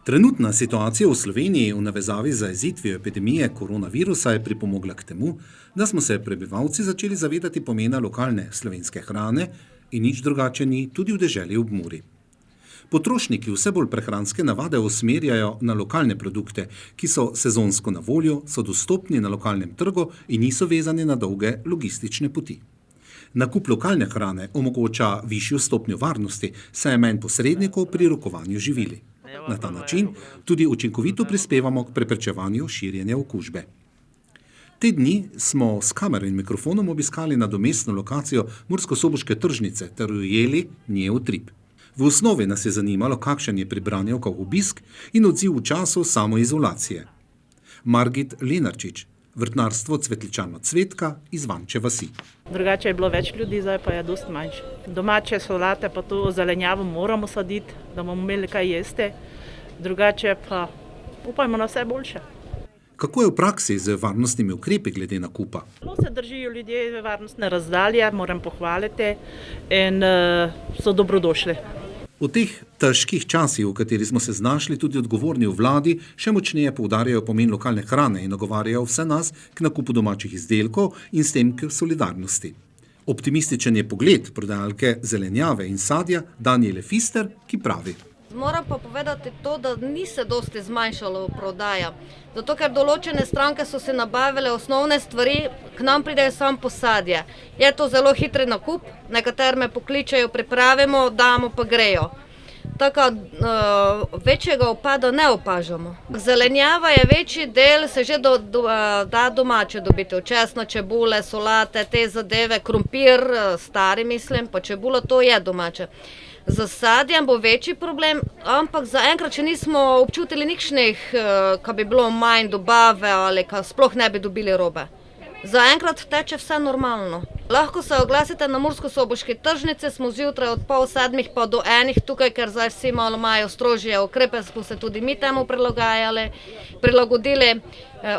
Trenutna situacija v Sloveniji v navezavi z zajezitvijo epidemije koronavirusa je pripomogla k temu, da smo se prebivalci začeli zavedati pomena lokalne slovenske hrane in nič drugače ni tudi v deželi ob Muri. Potrošniki vse bolj prehranske navade usmerjajo na lokalne produkte, ki so sezonsko na voljo, so dostopni na lokalnem trgu in niso vezani na dolge logistične poti. Nakup lokalne hrane omogoča višjo stopnjo varnosti, saj je manj posrednikov pri rokovanju živili. Na ta način tudi učinkovito prispevamo k preprečevanju širjenja okužbe. Te dni smo s kamero in mikrofonom obiskali nadomestno lokacijo Murskosoboške tržnice ter ujeli nje utrip. V osnovi nas je zanimalo, kakšen je pri branjevkah obisk in odziv v času samoizolacije. Margit Lenarčič, vrtnarstvo Cvetličano Cvetka iz Vanče vasi. Drugače je bilo več ljudi, zdaj pa je dosti manjše. Domače solate pa to zelenjavo moramo saditi, da bomo imeli kaj jesti. Drugače pa upajmo na vse boljše. Kako je v praksi z varnostnimi ukrepi glede nakupa? Zelo se držijo ljudje varnostne razdalje, moram pohvaliti, in so dobrodošli. V teh težkih časih, v kateri smo se znašli, tudi odgovorni v vladi, še močneje poudarjajo pomen lokalne hrane in nagovarjajo vse nas k nakupu domačih izdelkov in s tem k solidarnosti. Optimističen je pogled prodajalke zelenjave in sadja Daniele Fister, ki pravi: Moram pa povedati to, da ni se dosti zmanjšalo prodaja. Zato, ker določene stranke so se nabavile osnovne stvari, k nam pridejo samo posadje. Je to zelo hitri nakup, nekateri me pokličejo, pripravimo, damo pa grejo. Tako večjega upada ne opažamo. Zelenjava je večji del, se že da domače dobiti. Česno, čebule, solate, te zadeve, krompir, stari mislim, pa čebula, to je domače. Za sadjem bo večji problem, ampak zaenkrat, če nismo občutili nikšnih, ko bi bilo manj dobave ali ko sploh ne bi dobili robe. Zaenkrat teče vse normalno. Lahko se oglasite na Murskosoboški tržnici, smo zjutraj od 6:30 pa do 1 tukaj, ker zdaj vsi malo imajo strožje ukrepe, smo se tudi mi temu prilagodili.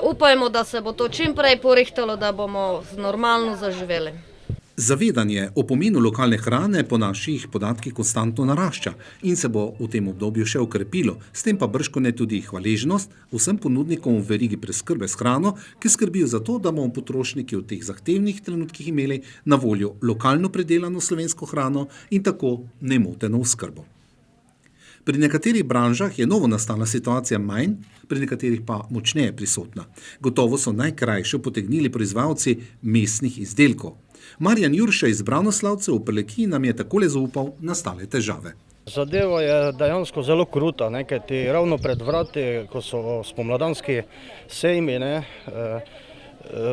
Upajmo, da se bo to čim prej porihtalo, da bomo normalno zaživeli. Zavedanje o pomenu lokalne hrane po naših podatkih konstantno narašča in se bo v tem obdobju še okrepilo, s tem pa bržkone tudi hvaležnost vsem ponudnikom v verigi preskrbe s hrano, ki skrbijo za to, da bomo potrošniki v teh zahtevnih trenutkih imeli na voljo lokalno predelano slovensko hrano in tako nemoteno oskrbo. Pri nekaterih branžah je novo nastala situacija manj, pri nekaterih pa močneje prisotna. Gotovo so najkrajše potegnili proizvajalci mesnih izdelkov. Marjan Jurša iz Branislavice v Prlekiji nam je takole zaupal nastale težave. Zadeva je dejansko zelo kruta, kajti ravno pred vrati, ko so spomladanski sejmi,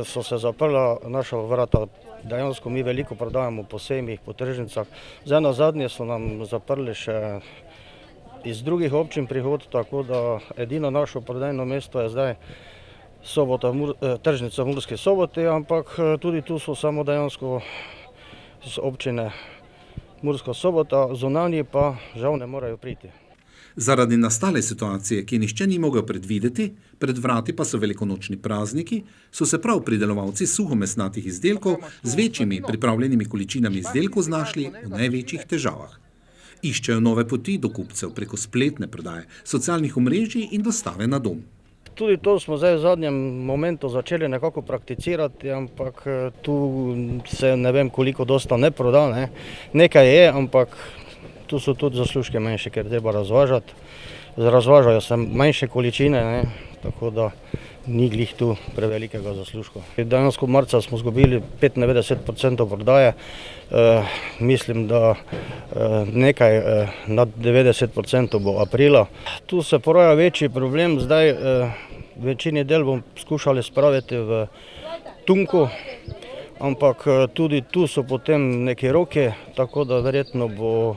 so se zaprla naša vrata. Dejansko mi veliko prodajamo po sejmih, po tržnicah. Zdaj na zadnje so nam zaprli še iz drugih občin prihod, tako da edino našo prodajno mesto je zdaj tržnica v Murski Soboti, ampak tudi tu so samo dejansko iz občine Murska Sobota, zunanji pa žal ne morejo priti. Zaradi nastale situacije, ki nihče ni mogel predvideti, pred vrati pa so velikonočni prazniki, so se prav pridelovalci suhomesnatih izdelkov z večjimi pripravljenimi količinami izdelkov znašli v največjih težavah. Iščejo nove poti do kupcev preko spletne prodaje, socialnih omrežij in dostave na dom. Tudi to smo zdaj v zadnjem momentu začeli nekako prakticirati, ampak tu se ne vem koliko dosta ne proda. Nekaj je, ampak tu so tudi zaslužke manjše, ker treba razvažati. Razvažajo se manjše količine, tako da ni glih tu prevelikega zaslužka. Dejansko marca smo izgubili 95% prodaje, mislim, da nekaj nad 90% bo aprila. Tu se poraja večji problem, zdaj večini del bomo skušali spraviti v tunku, ampak tudi tu so potem neki roki, tako da verjetno bo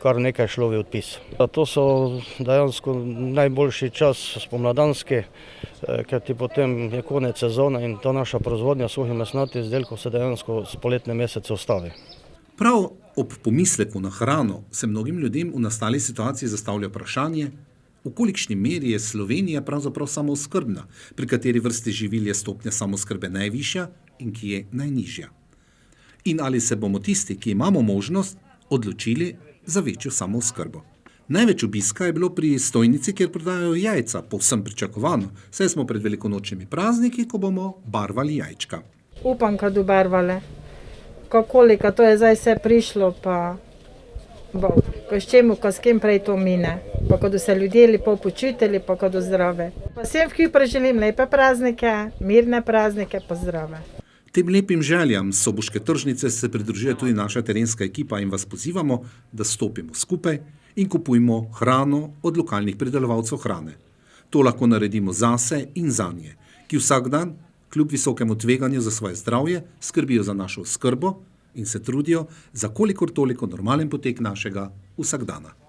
kar nekaj šlo v odpis. To so dejansko najboljši čas spomladanski, ker ti potem je konec sezone in ta naša proizvodnja suhih mesnatih izdelkov se dejansko s poletne mesece ustavi. Prav ob pomisleku na hrano se mnogim ljudem v nastali situaciji zastavlja vprašanje, v kolikšni meri je Slovenija pravzaprav samooskrbna, pri kateri vrsti živil je stopnja samooskrbe najvišja in ki je najnižja. In ali se bomo tisti, ki imamo možnost, odločili za večjo samooskrbo. Največ obiska je bilo pri stojnici, kjer prodajajo jajca, povsem pričakovano, saj smo pred velikonočnimi prazniki, ko bomo barvali jajčka. Upam, kad ubarvale. Koliko to je zdaj vse prišlo, pa bo, ko s čemu, ko s kim prej to mine. Pa kad se ljudje lepo počutili, pa kad zdrave. Pa vsem v Kipru želim lepe praznike, mirne praznike, pa zdrave. Tem lepim željam soboške tržnice se pridružuje tudi naša terenska ekipa in vas pozivamo, da stopimo skupaj in kupujmo hrano od lokalnih pridelovalcev hrane. To lahko naredimo zase in zanje, ki vsak dan, kljub visokemu tveganju za svoje zdravje, skrbijo za našo oskrbo in se trudijo za kolikor toliko normalen potek našega vsakdana.